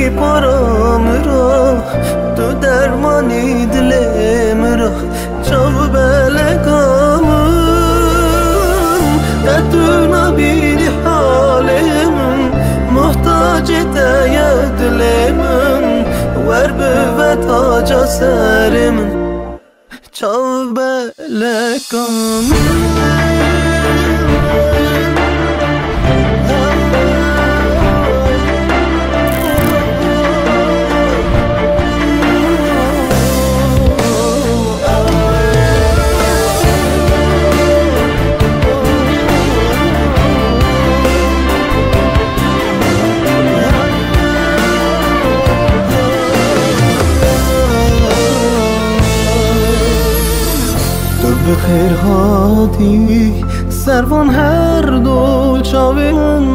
پارام را تو درمانی دلم را چاو بلگامم تو نبینی حالم محتاج تایا دلم ور به تاج سرم چاو بلگامم بخیر هاتی سروان هر دو چاوم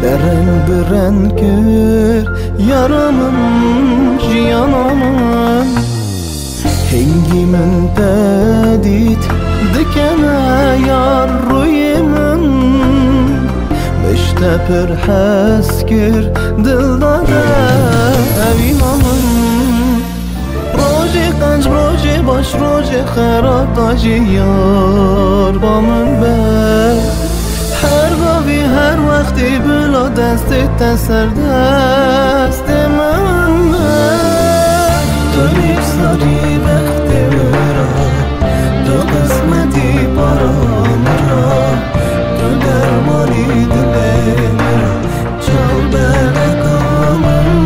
در رنگ برن کر یارمم جیانمم هنگی من دادید دکنه یار روی من بشته پر حس کر دل داره اویمم قنج روزی باش روزی خراب داشی یار با من بر هر گاوی هر وقتی بلا دستت تسر دست من تو نیساری وقت مرا تو قسمتی پارام را تو درمانی دل مرا چاو بلگامم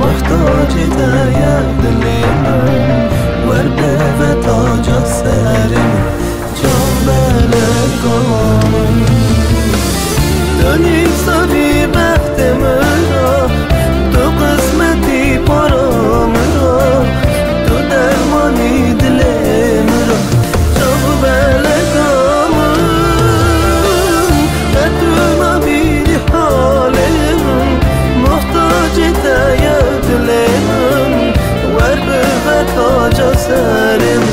محتاج تایا دلم ور به تاج سرم چاو بلگامم تو نیستی وقت مرا تو قسمتی پارام را تو درمانی دلم را چاو بلگامم تو نبینی حالم محتاج تایا دلم ور به تاج سرم